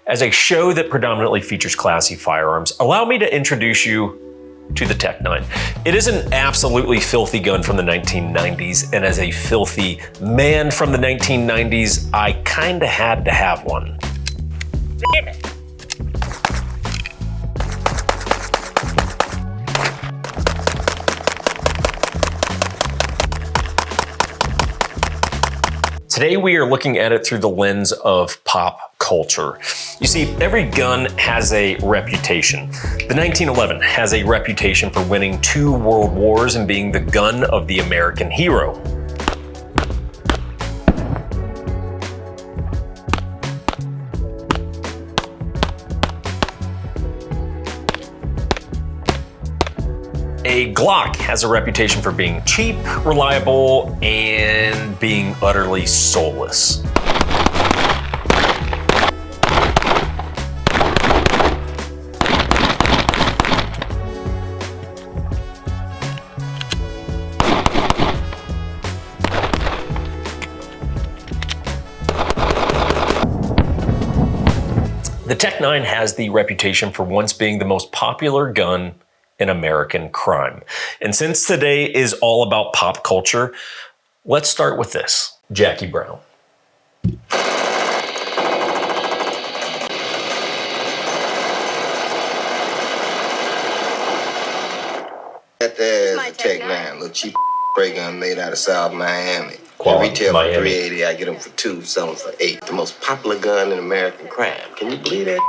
As a show that predominantly features classy firearms, allow me to introduce you to the Tec 9. It is an absolutely filthy gun from the 1990s, and as a filthy man from the 1990s, I kinda had to have one. Damn it. Today we are looking at it through the lens of pop culture. You see, every gun has a reputation. The 1911 has a reputation for winning 2 world wars and being the gun of the American hero. A Glock has a reputation for being cheap, reliable, and being utterly soulless. The Tec 9 has the reputation for once being the most popular gun in American crime. And since today is all about pop culture, let's start with this. Jackie Brown. That there's a Tec 9, little cheap spray gun made out of South Miami. They retail for $380, I get them for $2, sell them for $8. The most popular gun in American crime. Can you believe that?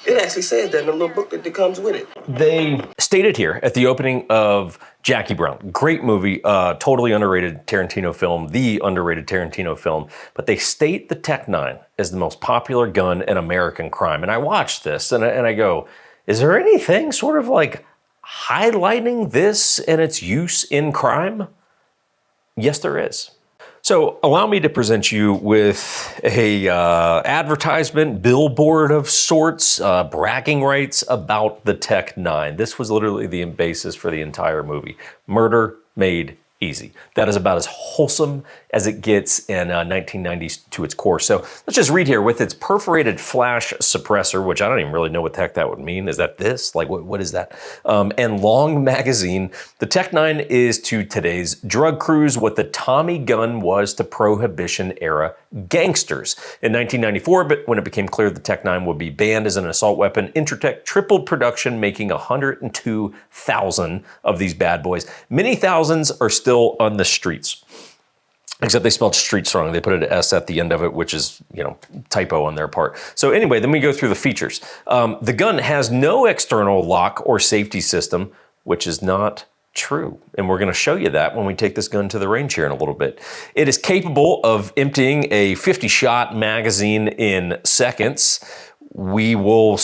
It actually says that in the little booklet that comes with it. They stated here at the opening of Jackie Brown, great movie, totally underrated Tarantino film, the underrated Tarantino film, but they state the Tec 9 as the most popular gun in American crime. And I watched this and I go, is there anything sort of like highlighting this and its use in crime? Yes, there is. So allow me to present you with a advertisement, billboard of sorts, bragging rights about the Tec 9. This was literally the basis for the entire movie. Murder made easy. That is about as wholesome as it gets in 1990s to its core. So let's just read here. With its perforated flash suppressor, which I don't even really know what the heck that would mean. Is that this? Like, what is that? And long magazine, the Tec 9 is to today's drug crews what the Tommy gun was to Prohibition era gangsters. In 1994, but when it became clear the Tec 9 would be banned as an assault weapon, Intratec tripled production, making 102,000 of these bad boys. Many thousands are still on the streets. Except they spelled streets wrong. They put an S at the end of it, which is, typo on their part. So anyway, then we go through the features. The gun has no external lock or safety system, which is not true. And we're going to show you that when we take this gun to the range here in a little bit. It is capable of emptying a 50-shot magazine in seconds. We will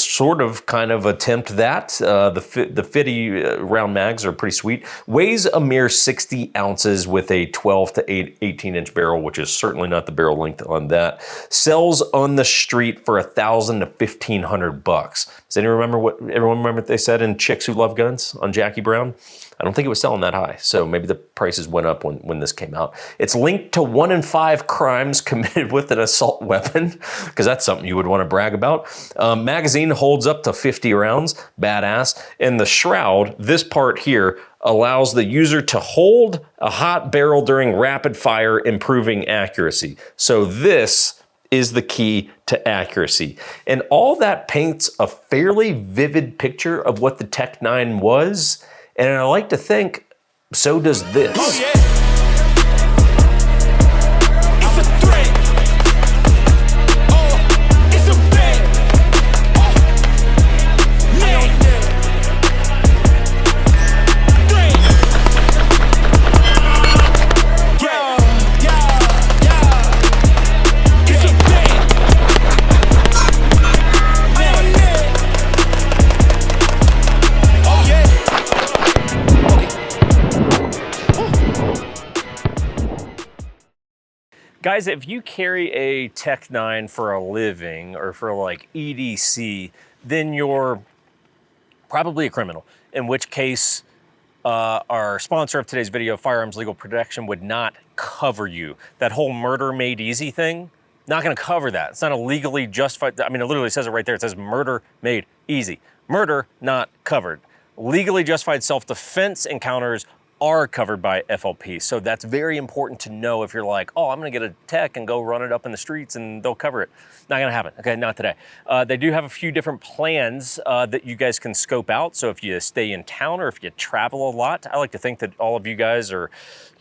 kind of attempt that. The 50 round mags are pretty sweet. Weighs a mere 60 ounces with a 12 to 18-inch barrel, which is certainly not the barrel length on that. Sells on the street for $1,000 to $1,500. Does everyone remember what they said in Chicks Who Love Guns on Jackie Brown? I don't think it was selling that high, so maybe the prices went up when this came out. It's linked to 1 in 5 crimes committed with an assault weapon, because that's something you would want to brag about. Magazine holds up to 50 rounds, badass. And the shroud, this part here, allows the user to hold a hot barrel during rapid fire, improving accuracy. So this is the key to accuracy. And all that paints a fairly vivid picture of what the Tec 9 was. And I like to think, so does this. Oh, yeah. It's a threat. Oh, it's a bet. Oh, man. Threat. Yeah. It's a bet. Oh, yeah. Guys, if you carry a Tec 9 for a living or for like EDC, then you're probably a criminal, in which case our sponsor of today's video, Firearms Legal Protection, would not cover you. That whole murder made easy thing, Not going to cover that. It's not a legally justified. I mean, it literally says it right there. It says murder made easy. Murder not covered. Legally justified self-defense encounters are covered by FLP. So that's very important to know if you're like, oh, I'm gonna get a tech and go run it up in the streets and they'll cover it. Not gonna happen, okay, not today. They do have a few different plans that you guys can scope out. So if you stay in town or if you travel a lot, I like to think that all of you guys are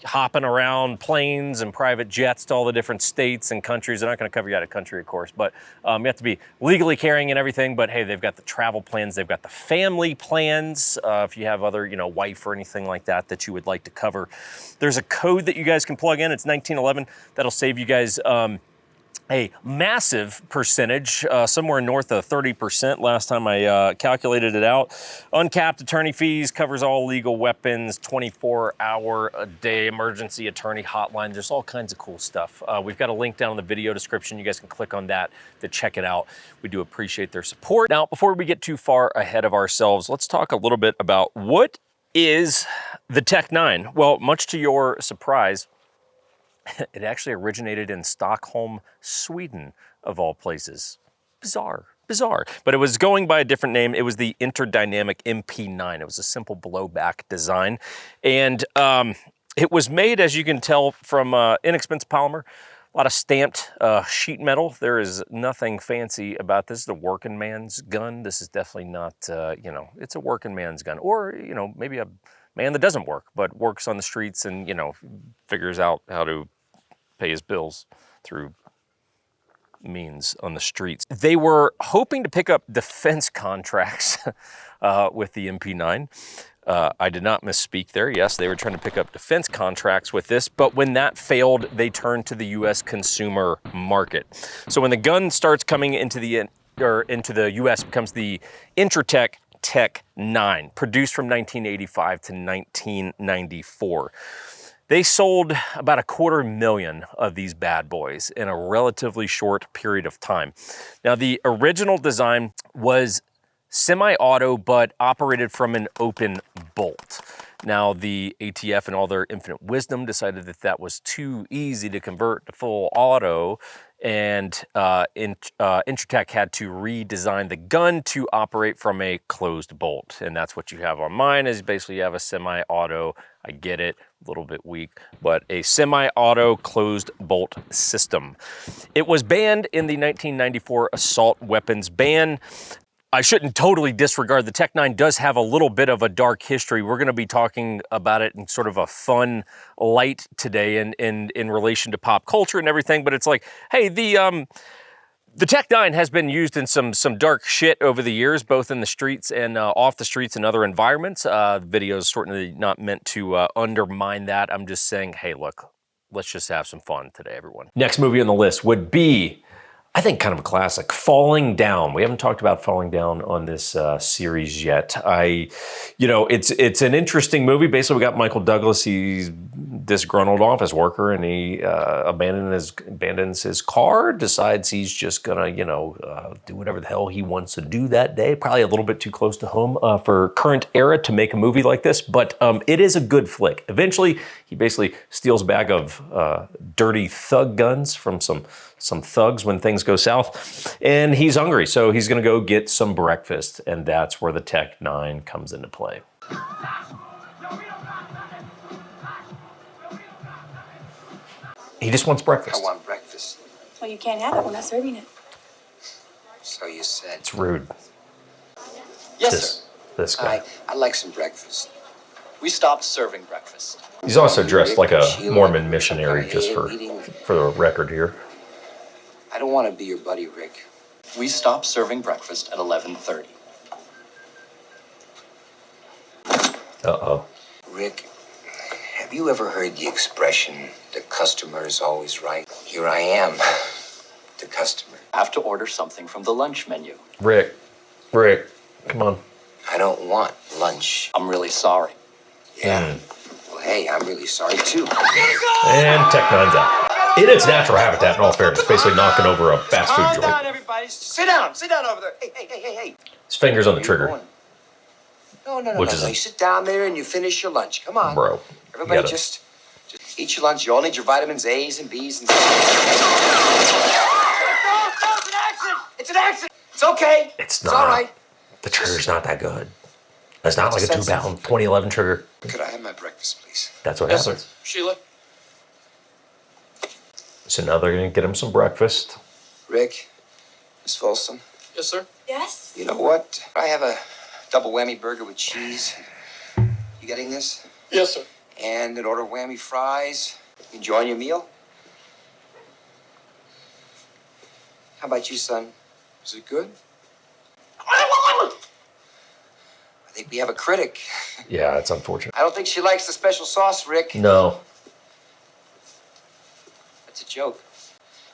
hopping around planes and private jets to all the different states and countries. They're not gonna cover you out of country, of course, but you have to be legally carrying and everything, but hey, they've got the travel plans, they've got the family plans, if you have other, wife or anything like that that you would like to cover. There's a code that you guys can plug in, it's 1911, that'll save you guys a massive percentage, somewhere north of 30% last time I calculated it out. Uncapped attorney fees, covers all legal weapons, 24-hour-a-day emergency attorney hotline. There's all kinds of cool stuff. We've got a link down in the video description. You guys can click on that to check it out. We do appreciate their support. Now, before we get too far ahead of ourselves, let's talk a little bit about what is the Tec 9. Well, much to your surprise, it actually originated in Stockholm, Sweden, of all places. Bizarre. But it was going by a different name. It was the Interdynamic MP9. It was a simple blowback design. And it was made, as you can tell, from inexpensive polymer, a lot of stamped sheet metal. There is nothing fancy about this. It's a working man's gun. This is definitely not, it's a working man's gun. Or, maybe a man that doesn't work, but works on the streets and, figures out how to pay his bills through means on the streets. They were hoping to pick up defense contracts with the MP9. I did not misspeak there. Yes, they were trying to pick up defense contracts with this, but when that failed, they turned to the US consumer market. So when the gun starts coming into the US, it becomes the Intratec Tec 9, produced from 1985 to 1994. They sold about 250,000 of these bad boys in a relatively short period of time. Now, the original design was semi-auto, but operated from an open bolt. Now, the ATF and all their infinite wisdom decided that that was too easy to convert to full auto, and Intratec had to redesign the gun to operate from a closed bolt. And that's what you have on mine, is basically you have a semi-auto, I get it, a little bit weak, but a semi-auto closed bolt system. It was banned in the 1994 assault weapons ban. I shouldn't totally disregard the Tec 9 does have a little bit of a dark history. We're going to be talking about it in sort of a fun light today in relation to pop culture and everything, but it's like, hey, the Tec 9 has been used in some dark shit over the years, both in the streets and off the streets and other environments. The video is certainly not meant to undermine that. I'm just saying, hey, look, let's just have some fun today, everyone. Next movie on the list would be, I think, kind of a classic, Falling Down. We haven't talked about Falling Down on this series yet. It's an interesting movie. Basically, we got Michael Douglas. He's disgruntled office worker, and he abandons his car. Decides he's just gonna, do whatever the hell he wants to do that day. Probably a little bit too close to home for current era to make a movie like this, but it is a good flick. Eventually, he basically steals a bag of dirty thug guns from some thugs when things go south, and he's hungry, so he's gonna go get some breakfast, and that's where the Tec 9 comes into play. He just wants breakfast. I want breakfast. Well, you can't have it. We're not serving it. So you said. It's rude. Yes, sir. This guy. I'd like some breakfast. We stopped serving breakfast. He's also dressed like a Mormon missionary, just for the record here. I don't want to be your buddy, Rick. We stopped serving breakfast at 11:30. Uh-oh. Rick, have you ever heard the expression, the customer is always right? Here I am, the customer. I have to order something from the lunch menu. Rick, come on. I don't want lunch. I'm really sorry. Yeah. Well, hey, I'm really sorry, too. And Tec 9's out. In its natural habitat, in all fairness, basically knocking over a fast food joint. Down, everybody. Sit down over there. Hey. His finger's on the trigger. No. Which is you sit down there and you finish your lunch. Come on. Bro. Everybody just eat your lunch. You all need your vitamins A's and B's and C's. an accident. It's okay. It's not. It's all right. The trigger's not that good. It's not like a 2-pound 2011 trigger. Could I have my breakfast, please? That's what Yes, happens. sir. Sheila? So now they're gonna get him some breakfast. Rick, Miss Folsom, Yes, sir. Yes? you know what? I have a double whammy burger with cheese. You getting this? Yes, sir. And an order of whammy fries. You enjoying your meal? How about you, son? Is it good? I think we have a critic. Yeah, it's unfortunate. I don't think she likes the special sauce, Rick. No. That's a joke.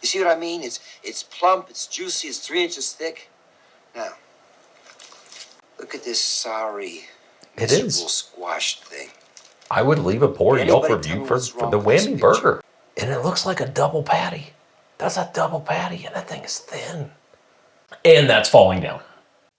You see what I mean? It's plump, it's juicy, it's 3 inches thick. Now, look at this sorry, It is. miserable squashed thing. I would leave a poor Did Yelp anybody tell review me for what's wrong the with this whammy picture? burger. And it looks like a double patty. That's a double patty, and that thing is thin. And that's falling down.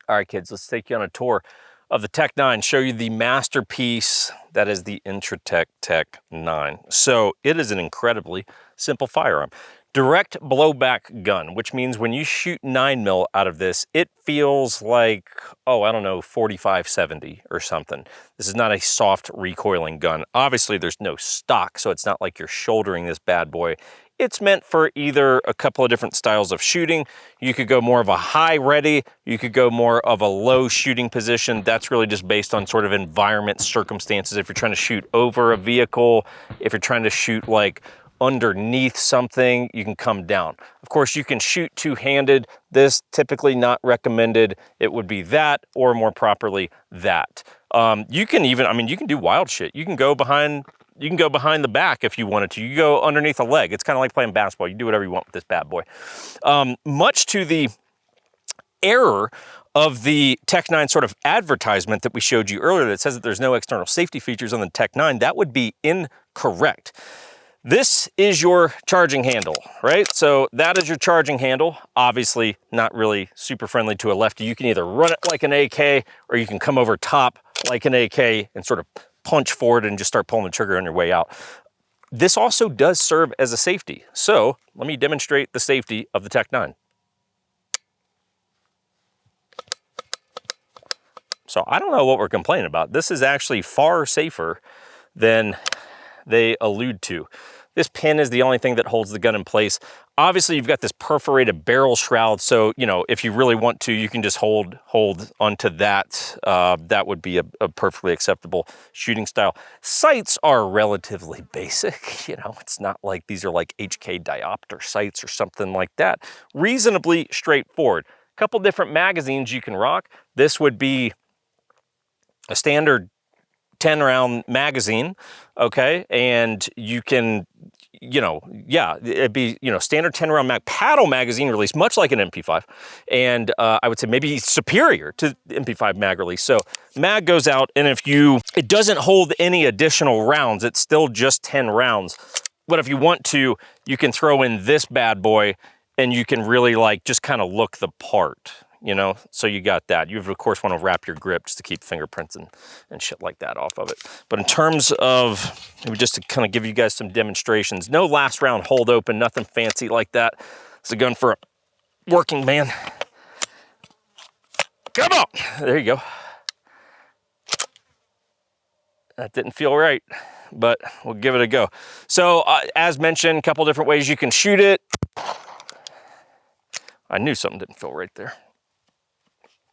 All right, kids, let's take you on a tour of the Tec 9, show you the masterpiece that is the Intratec Tec 9. So it is an incredibly simple firearm. Direct blowback gun, which means when you shoot 9mm out of this, it feels like, oh, I don't know, 45-70 or something. This is not a soft recoiling gun. Obviously, there's no stock, so it's not like you're shouldering this bad boy. It's meant for either a couple of different styles of shooting. You could go more of a high ready, you could go more of a low shooting position. That's really just based on sort of environment circumstances. If you're trying to shoot over a vehicle, if you're trying to shoot like underneath something, you can come down. Of course, you can shoot two-handed. This typically not recommended. It would be that, or more properly, that. You can even, I mean, you can do wild shit. You can go behind the back if you wanted to. You go underneath a leg. It's kind of like playing basketball. You do whatever you want with this bad boy. Much to the error of the Tec 9 sort of advertisement that we showed you earlier that says that there's no external safety features on the Tec 9, that would be incorrect. This is your charging handle, right? So that is your charging handle. Obviously not really super friendly to a lefty. You can either run it like an AK or you can come over top like an AK and sort of punch forward and just start pulling the trigger on your way out. This also does serve as a safety. So let me demonstrate the safety of the Tec 9. So I don't know what we're complaining about. This is actually far safer than they allude to. This pin is the only thing that holds the gun in place. Obviously, you've got this perforated barrel shroud, so you know if you really want to, you can just hold onto that. That would be a perfectly acceptable shooting style. Sights are relatively basic. You know, it's not like these are like HK diopter sights or something like that. Reasonably straightforward. A couple different magazines you can rock. This would be a standard 10-round magazine, okay? And you can, you know, yeah, it'd be, you know, standard 10-round paddle magazine release, much like an MP5. And I would say maybe superior to the MP5 mag release. So mag goes out, and it doesn't hold any additional rounds. It's still just 10 rounds. But if you want to, you can throw in this bad boy, and you can really like just kind of look the part. You know, so you got that. You, of course, want to wrap your grip just to keep fingerprints and shit like that off of it. But in terms of, maybe just to kind of give you guys some demonstrations, no last round hold open, nothing fancy like that. It's a gun for a working man. Come on. There you go. That didn't feel right, but we'll give it a go. So as mentioned, a couple different ways you can shoot it. I knew something didn't feel right there.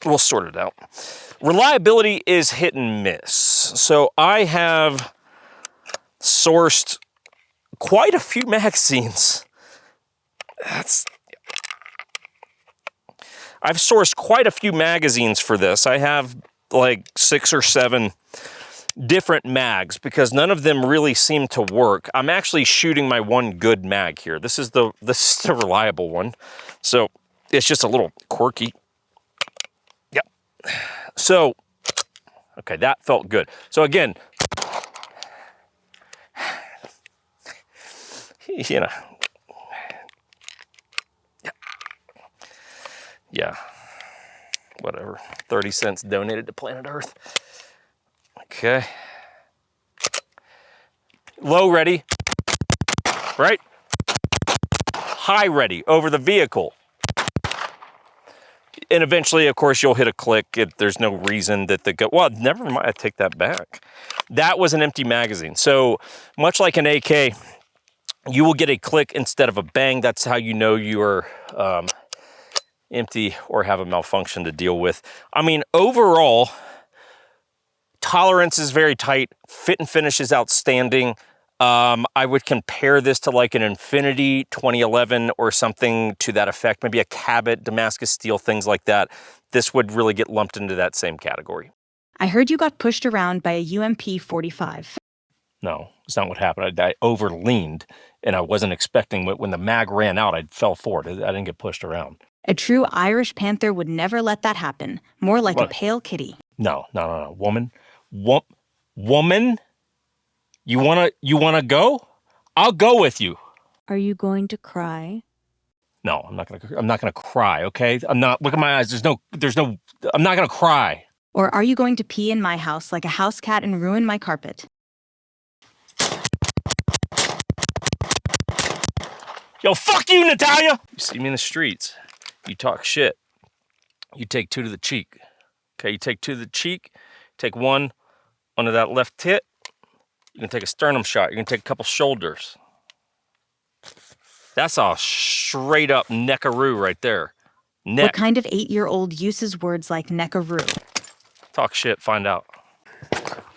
We'll sort it out. Reliability is hit and miss. So I have sourced quite a few magazines. I've sourced quite a few magazines for this. I have like 6 or 7 different mags because none of them really seem to work. I'm actually shooting my one good mag here. This is the reliable one. So it's just a little quirky. Yep. So, okay, that felt good. So again, you know, yeah, whatever. 30 cents donated to Planet Earth. Okay. Low ready, right? High ready over the vehicle. And eventually, of course, you'll hit a click. There's no reason that the gun, well, never mind, I take that back. That was an empty magazine. So much like an AK, you will get a click instead of a bang. That's how you know you are empty or have a malfunction to deal with. I mean, overall, tolerance is very tight. Fit and finish is outstanding. I would compare this to like an Infinity 2011 or something to that effect, maybe a Cabot, Damascus Steel, things like that. This would really get lumped into that same category. I heard you got pushed around by a UMP 45. No, it's not what happened. I overleaned and I wasn't expecting, when the mag ran out, I fell forward. I didn't get pushed around. A true Irish Panther would never let that happen. More like What? a pale kitty. No. Woman? Woman? You wanna go? I'll go with you. Are you going to cry? No, I'm not gonna cry, okay? I'm not, look at my eyes. I'm not gonna cry. Or are you going to pee in my house like a house cat and ruin my carpet? Yo, fuck you, Natalia! You see me in the streets, you talk shit, you take 2 to the cheek. Okay, you take 2 to the cheek, take 1 under that left tit, you can take a sternum shot, you can take a couple shoulders. That's a straight up neckaroo right there. Neck. What kind of 8-year-old uses words like neckaroo? Talk shit, find out.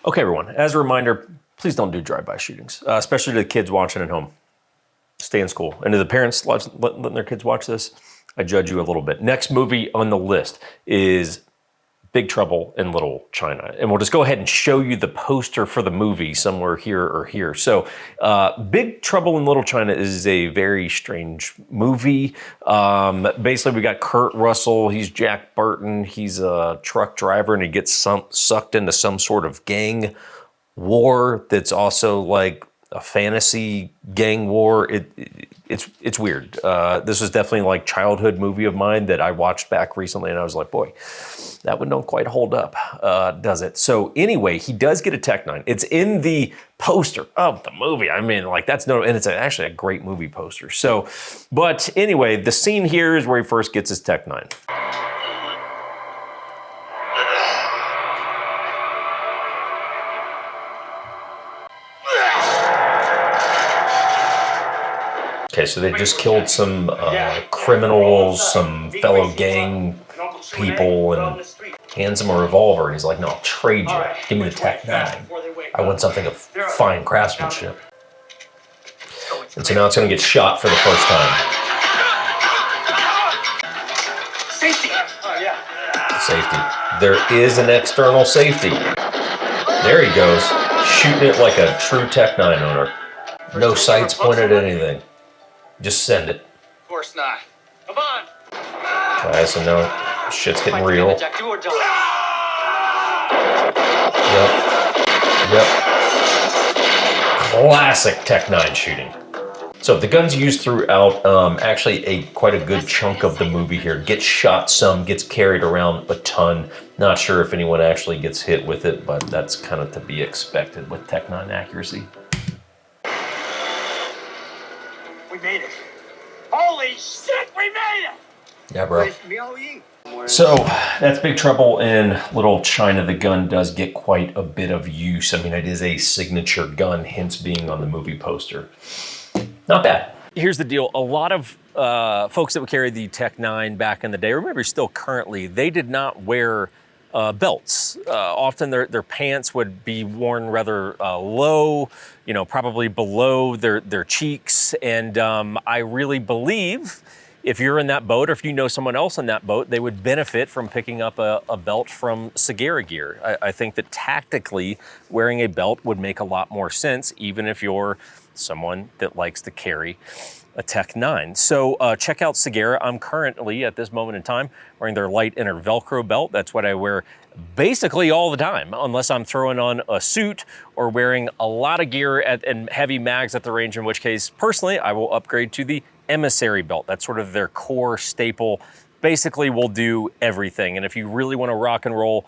Okay, everyone, as a reminder, please don't do drive-by shootings, especially to the kids watching at home. Stay in school. And to the parents letting their kids watch this, I judge you a little bit. Next movie on the list is Big Trouble in Little China. And we'll just go ahead and show you the poster for the movie somewhere here or here. So Big Trouble in Little China is a very strange movie. Basically, we got Kurt Russell. He's Jack Burton. He's a truck driver, and he gets sucked into some sort of gang war that's also like a fantasy gang war. It's weird. This was definitely like childhood movie of mine that I watched back recently, and I was like, boy, that one don't quite hold up, does it? So anyway, he does get a Tec 9. It's in the poster of the movie. I mean, like and it's actually a great movie poster. So, but anyway, the scene here is where he first gets his Tec 9. Okay, so they just killed some criminals, some fellow gang people, and hands him a revolver. And he's like, no, I'll trade you. Give me the Tec 9. I want something of fine craftsmanship. And so now it's going to get shot for the first time. Safety. There is an external safety. There he goes, shooting it like a true Tec 9 owner. No sights pointed at anything. Just send it. Of course not. Come on. Okay, so now shit's getting real. Yep. Classic Tec 9 shooting. So the guns used throughout, actually quite a good chunk of the movie here. Gets shot some, gets carried around a ton. Not sure if anyone actually gets hit with it, but that's kind of to be expected with Tec 9 accuracy. We made it. Holy shit, we made it! Yeah, bro. So that's Big Trouble in Little China. The gun does get quite a bit of use. I mean, it is a signature gun, hence being on the movie poster. Not bad. Here's the deal. A lot of folks that would carry the Tec 9 back in the day, remember still currently, they did not wear belts. Often their pants would be worn rather low, you know, probably below their cheeks. And I really believe if you're in that boat, or if you know someone else in that boat, they would benefit from picking up a belt from Ciguera Gear. I think that tactically wearing a belt would make a lot more sense, even if you're someone that likes to carry a Tec 9. So check out Ciguera. I'm currently, at this moment in time, wearing their light inner Velcro belt. That's what I wear basically all the time, unless I'm throwing on a suit or wearing a lot of gear and heavy mags at the range, in which case, personally, I will upgrade to the Emissary belt. That's sort of their core staple basically will do everything. And if you really want to rock and roll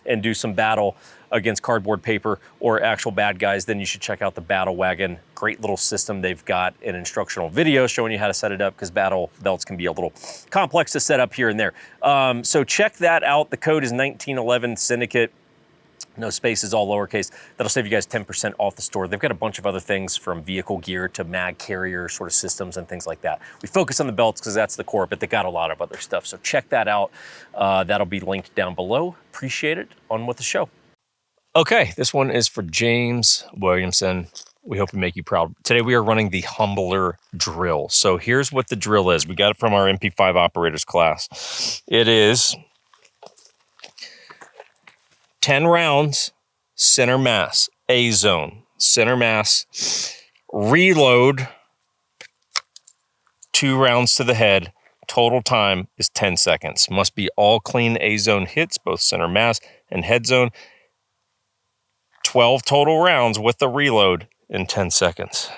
and do some battle against cardboard paper or actual bad guys, then you should check out the Battle Wagon. Great little system. They've got an instructional video showing you how to set it up, because battle belts can be a little complex to set up here and there. So check that out. The code is 1911 Syndicate. No spaces, all lowercase. That'll save you guys 10% off the store. They've got a bunch of other things, from vehicle gear to mag carrier sort of systems and things like that. We focus on the belts because that's the core, but they got a lot of other stuff. So check that out. That'll be linked down below. Appreciate it. On with the show. Okay, this one is for James Williamson. We hope we make you proud. Today we are running the Humbler drill. So here's what the drill is. We got it from our MP5 operators class. It is 10 rounds, center mass, A zone, center mass, reload, 2 rounds to the head. Total time is 10 seconds. Must be all clean A zone hits, both center mass and head zone. 12 total rounds with the reload in 10 seconds.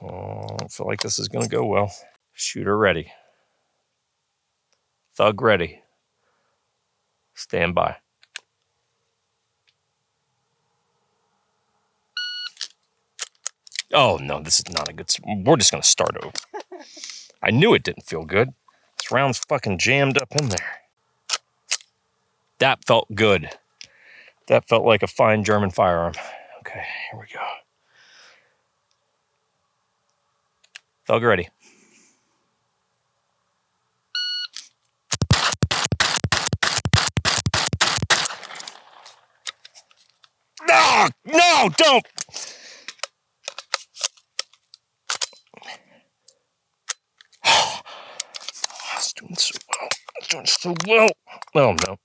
Oh, I feel like this is going to go well. Shooter ready. Thug ready. Stand by. Oh, no, this is not a good... We're just going to start over. I knew it didn't feel good. This round's fucking jammed up in there. That felt good. That felt like a fine German firearm. Okay, here we go. Thug ready. No, no, don't! Doing so well. It's doing so well. Oh, no.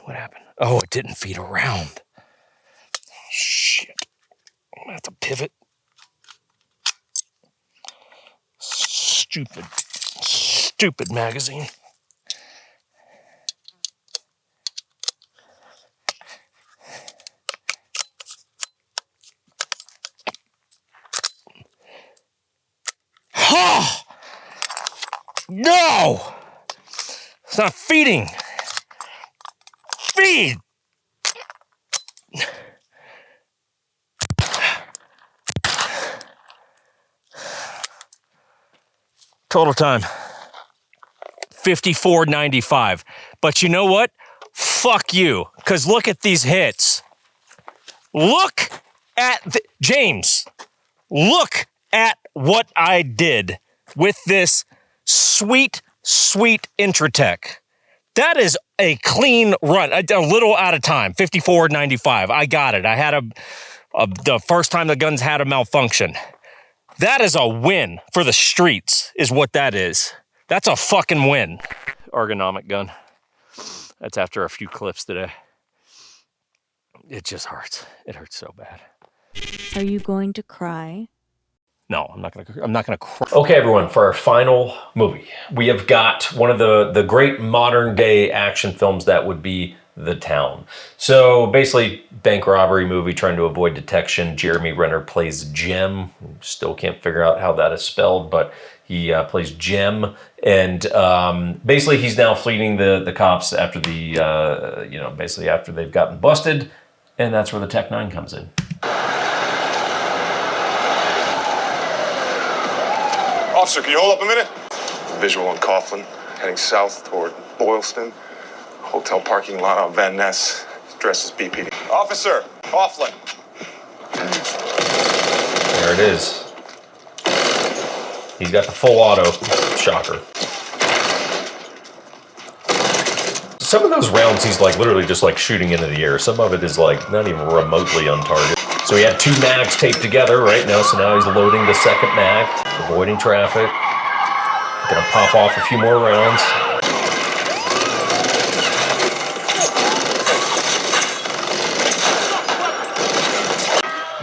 What happened? Oh, it didn't feed around. Oh, shit. I'm gonna have to pivot. Stupid, stupid magazine. Oh! No! It's not feeding. Feed! Total time, 54.95. But you know what? Fuck you, because look at these hits. Look at James. Look at what I did with this sweet, sweet Intratec. That is a clean run. A little out of time, 54.95. I got it. I had the first time the guns had a malfunction. That is a win for the streets, is what that is. That's a fucking win. Ergonomic gun. That's after a few clips today. It just hurts. It hurts so bad. Are you going to cry? No, I'm not gonna cry. Okay, everyone, for our final movie, we have got one of the great modern day action films that would be The Town. So basically, bank robbery movie trying to avoid detection. Jeremy Renner plays Jim. Still can't figure out how that is spelled, but he plays Jim. And basically, he's now fleeing the cops after basically after they've gotten busted. And that's where the Tec 9 comes in. Officer, can you hold up a minute? Visual on Coughlin, heading south toward Boylston. Hotel parking lot on Van Ness. Address is BPD. Officer, Coughlin. There it is. He's got the full auto. Shocker. Some of those rounds he's like literally just like shooting into the air. Some of it is like not even remotely on target. So he had 2 mags taped together right now. So now he's loading the second mag, avoiding traffic. Gonna pop off a few more rounds.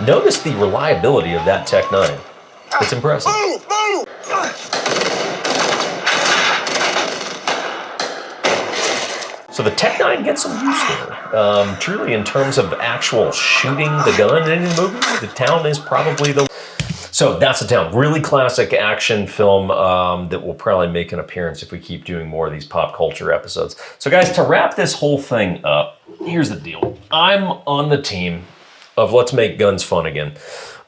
Notice the reliability of that Tec 9. It's impressive. Move! Move! So the Tec 9 gets some use there. Truly, in terms of actual shooting the gun in the movie, The Town is probably the... So that's the town. Really classic action film that will probably make an appearance if we keep doing more of these pop culture episodes. So guys, to wrap this whole thing up, here's the deal. I'm on the team of let's make guns fun again.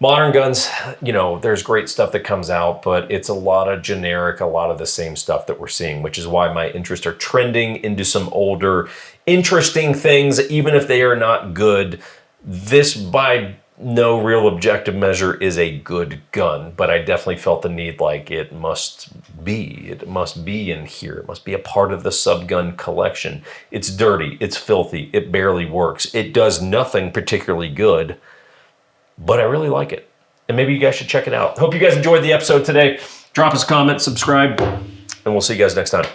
Modern guns, you know, there's great stuff that comes out, but it's a lot of generic, a lot of the same stuff that we're seeing, which is why my interests are trending into some older, interesting things, even if they are not good. This, by no real objective measure, is a good gun, but I definitely felt the need, like it must be in here. It must be a part of the subgun collection. It's dirty, it's filthy, it barely works. It does nothing particularly good, but I really like it. And maybe you guys should check it out. Hope you guys enjoyed the episode today. Drop us a comment, subscribe, and we'll see you guys next time.